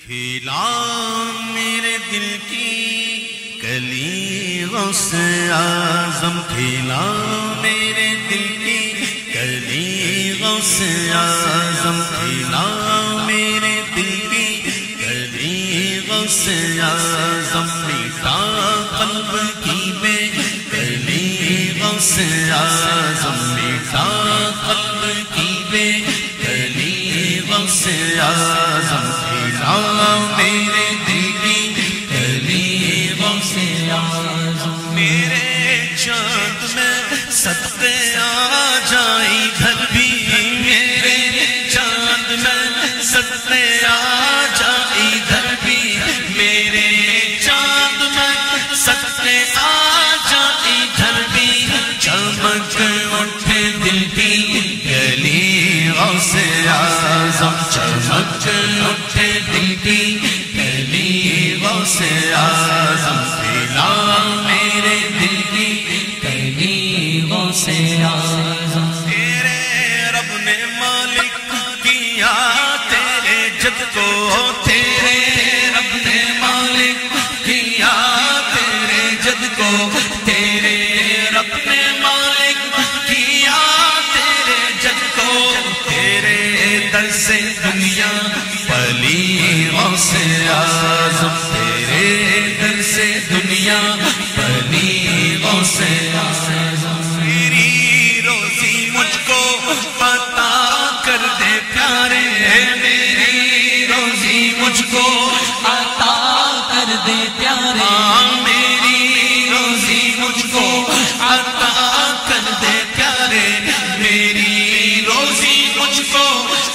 کھلا میرے دل کی کلی غوث اعظم، کھلا میرے دل کی کلی غوث اعظم، کھلا میرے دل کی کلی غوث اعظم، میٹھا قلب کی بے کلی غوث اعظم، میٹھا قلب کی بے کلی غوث اعظم، کھلا میرے دل کی کلی غوث اعظم، میرے چاند میں صدقے آ جائیں ادھر بھی، میرے چاند میں صدقے آ جائیں ادھر بھی، میرے چاند میں صدقے آ جائیں ادھر بھی، چمک اٹھے دل کی کلی غوث اعظم، چمک اٹھے دل کی کلی غوث اعظم، کھلا میرے دل کی کلی غوث اعظم، تیرے رب نے مالک کیا تیرے جد کو، تیرے رب نے مالک کیا تیرے جد کو، تیرے رب نے مالک کیا تیرے جد کو، تیرے در سے دنیا پلی غوث اعظم، تیرے در سے دنیا پلی غوث اعظم، میری روزی مجھ کو عطا کر دے پیارے، میری روزی مجھ کو عطا کر دے پیارے، میری روزی مجھ کو عطا کر دے پیارے، میری روزی مجھ کو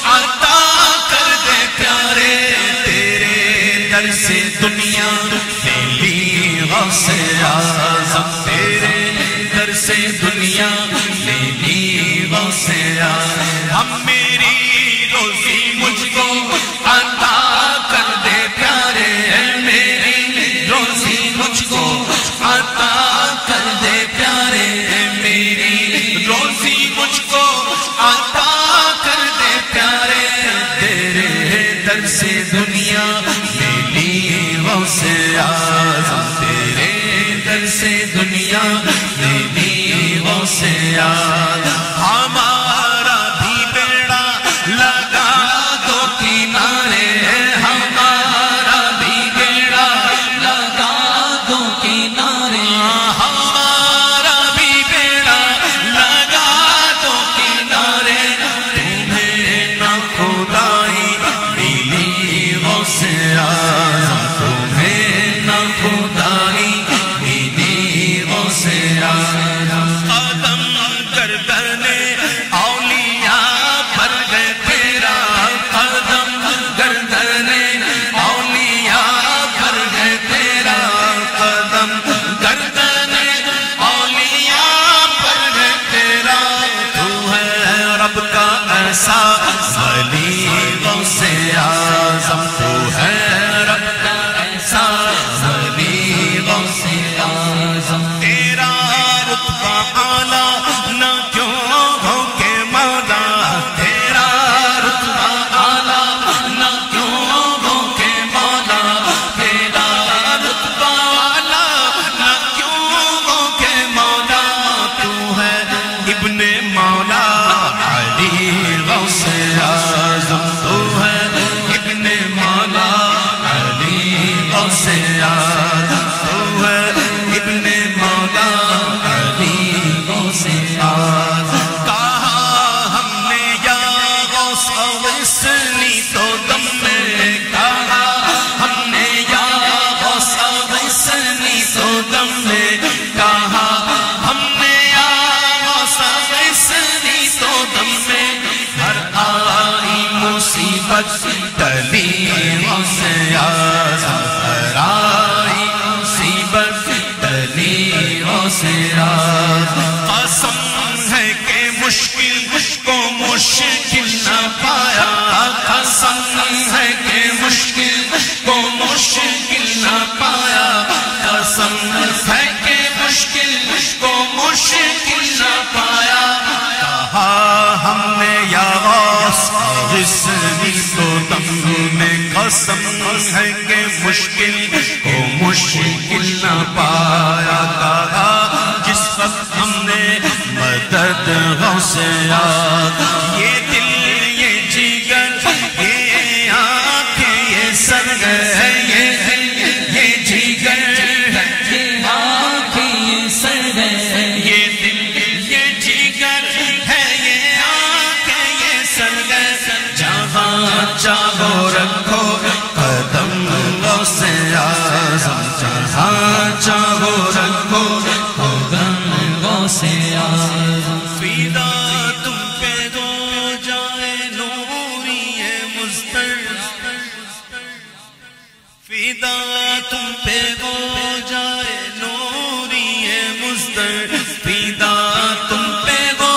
عطا کر دے پیارے، تیرے در سے دنیا لیلی غوث اعظم، تیرے در سے دنیا لیلی غوث اعظم، ہم میری روزی مجھ کو عطا کر دے پیارے، میری روزی مجھ کو عطا کر دے پیارے، میری روزی مجھ کو عطا کر دے پیارے، تیرے در سے دنیا لیلی غوث اعظم، تیرے در سے دنیا لیلی غوث اعظم، ہمارا بھی بیڑا لگا دو کنارے، ہمارا بھی بیڑا لگا دو کنارے، ہمارا بھی بیڑا لگا دو کنارے، تمہیں نہ خدائی ملی غوث اعظم، تمہیں نہ خدائی ملی غوث اعظم، قدم گردن اولیاء پر ہے تیرا، قدم گردن اولیاء پر ہے تیرا، قدم گردن اولیاء پر ہے تیرا، تو ہے رب کا ایسا ولی غوث اعظم، تو ہے رب کا ایسا ولی غوث اعظم، تیرا رتبہ اعلیٰ نہ کیوں ہو کے مولا، تیرا رتبہ اعلیٰ نہ کیوں ہو کے مولا، تیرا رتبہ اعلیٰ نہ کیوں ہو کے مولا، تو ہے ابن مولا علی غوث اعظم، تو ہے ابن مولا علی غوث اعظم، تو ہے ابن مولا علی غوث اعظم، کہا ہم نے یا غوث اویسنی تو دم میں، کہا ہم نے یا غوث اویسنی تو دم میں، کہا ہم نے یا غوث اویسنی تو دم میں، ہر آئی مصیبت ٹلی غوث اعظم، ہر آئی مصیبت ٹلی غوث اعظم، قسم ہے کہ مشکل کو مشکل نہ پایا، قسم ہے کہ مشکل کو مشکل نہ پایا، قسم ہے کہ مشکل کو مشکل نہ پایا، کہا ہم نے یا غوث اویسنی تو دم میں، قسم ہے کہ مشکل کو مشکل نہ پایا کہا جس وقت ہم نے مدد غوث یاد یہ دل یہ جگر یہ آنکھیں یہ سر ہے یہ دل یہ جگر یہ آنکھیں یہ سر ہے یہ دل یہ جگر ہے یہ آنکھیں یہ سر ہے جہاں چاہو رکھو قدم غوث اعظم جہاں چاہو رکھو قدم غوث اعظم فدا تم پہ ہو جائے نوری مستر فدا تم پہ ہو جائے نوری مستر فدا تم پہ ہو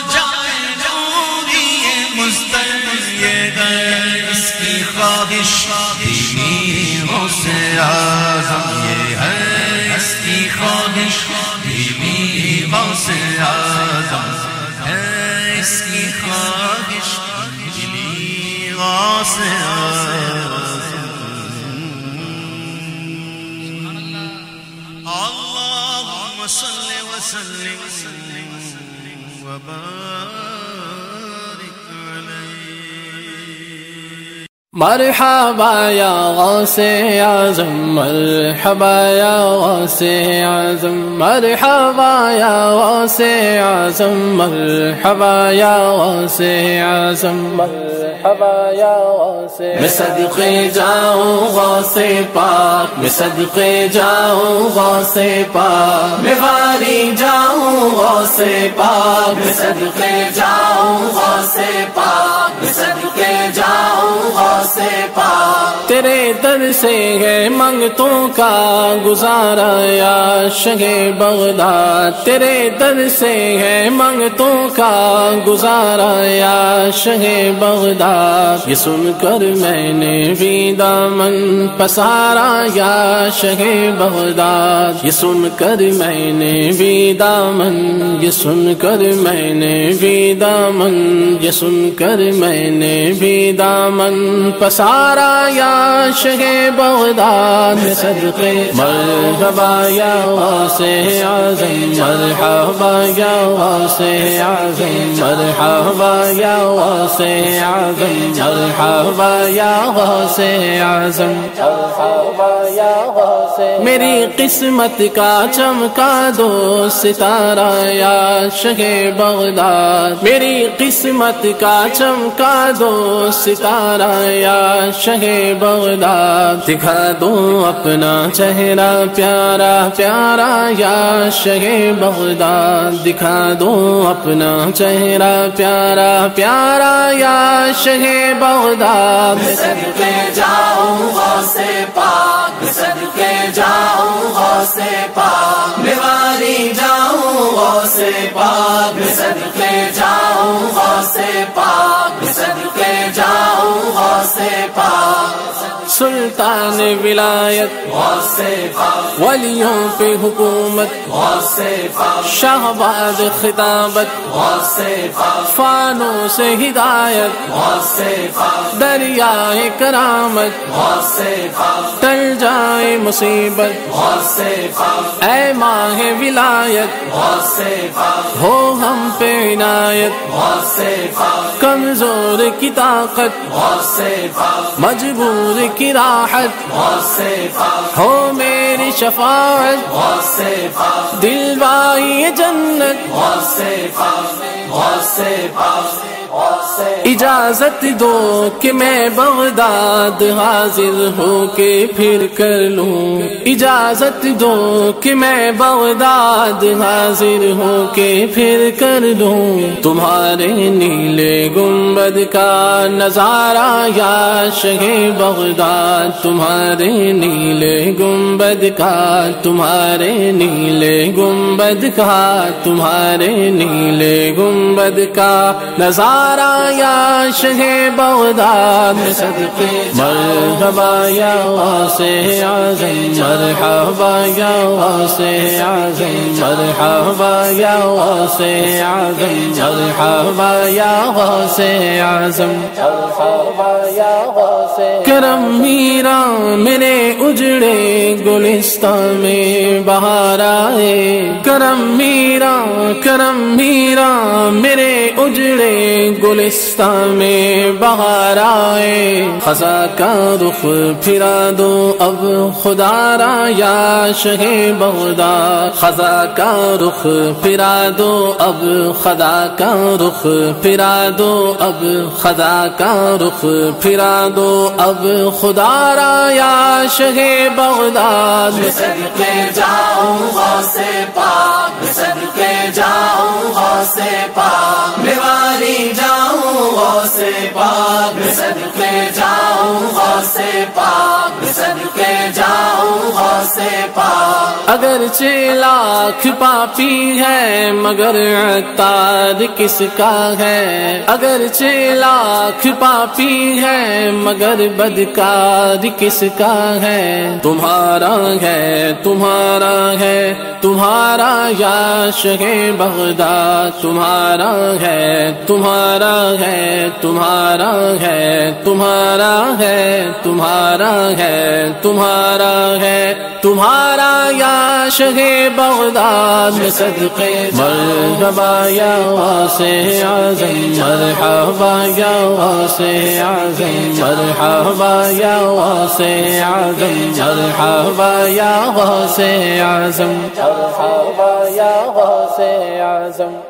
جائے نوری مستر یہ ہے اس کی خواہش دینی غوث اعظم یہ ہے اس کی خواہش دینی غوث اعظم ہے اس کی خواہش دینی غوث اعظم اللہم صلی وسلم وبارک علیہ مرحبا یا غوث اعظم مرحبا یا غوث اعظم مرحبا یا غوث اعظم مرحبا یا غوث اعظم مرحبا یا غوث میں صدقے جاؤں غوث پاک میں صدقے جاؤں غوث پاک میں واری جاؤں غوث پاک میں صدقے جاؤں غوث پاک میں صدقے جاؤں غوث پاک تیرے در سے ہے منگتوں کا گزارا یا شہ بغداد تیرے در سے ہے منگتوں کا گزارا یا شہ بغداد یہ سن کر میں نے بھی دامن پسارا یا شہ بغداد یہ سن کر میں نے بھی دامن یہ سن کر میں نے بھی دامن یہ سن کر میں نے بھی دامن پسارا یا شہ بغداد میں صدقے مرحبا یا غوث اعظم مرحبا یا غوث اعظم مرحبا یا غوث اعظم مرحبا یا غوث اعظم مرحبا یا غوث میری قسمت کا چمکا دو ستارہ یا شہ بغداد میری قسمت کا چمکا دو ستارہ یا شہ بغداد دکھا دو اپنا چہرہ پیارا پیارا یا شہ بغداد دکھا دو اپنا چہرہ پیارا پیارا یا شہ بغداد میں صدقے جاؤں غوث پاک میں صدقے جاؤں غوث پاک میں واری جاؤں غوث پاک میں صدقے جاؤں غوث پاک میں صدقے جاؤں غوث پاک سلطان ولایت غوث پاک ولیوں پہ حکومت غوث پاک شہباز خطابت غوث پاک فانوس ہدایت غوث پاک دریائے کرامت غوث پاک ٹل جائے مصیبت غوث پاک اے ماہ ولایت غوث پاک ہو ہم پہ عنایت غوث پاک کمزور کی طاقت غوث پاک مجبور کی راحت غوث پاک ہو میری شفاعت غوث پاک دلوائی جنت غوث پاک غوث پاک اجازت دو کہ میں بغداد حاضر ہو کے پھر کر لوں اجازت دو کہ میں بغداد حاضر ہو کے پھر کر لوں تمہارے نیلے گنبد کا نظارہ یا شہ بغداد تمہارے نیلے گنبد کا تمہارے نیلے گنبد کا تمہارے نیلے گنبد کا نظارہ تمہارا یا شہ بغداد میں صدقے مرحبا یا غوث اعظم مرحبا یا غوث اعظم مرحبا یا غوث اعظم مرحبا یا غوث اعظم مرحبا یا غوث کرم میرا میرے اجڑے گلستان میں بہار آئے کرم میرا میرے اجڑے گلستان میں بہار آئے خزاں کا رخ پھرا دو اب خدا را یا شہ بغداد خزاں کا رخ پھرا دو اب خدا کا رخ پھرا دو اب خدا کا رخ پھرا دو اب خدا را یا شہ بغداد میں صدقے جاؤں غوث پاک میں صدقے جاؤں غوث پاک میں والی جاؤں غوث پاک میں صدقے جاؤں غوث پاک میں صدقے جاؤں غوث پاک اگرچہ لاکھ پاپی ہے مگر عطار کس کا ہے اگرچہ لاکھ پاپی ہے مگر بدکار کس کا ہے تمہارا ہے تمہارا ہے تمہارا یا شہ بغداد تمہارا ہے تمہارا ہے تمہارا ہے تمہارا ہے تمہارا ہے تمہارا ہے تمہارا یا شہ بغداد میں صدقے مرحبا یا غوث اعظم مرحبا یا غوث اعظم مرحبا یا غوث اعظم مرحبا یا غوث اعظم مرحبا یا غوث اعظم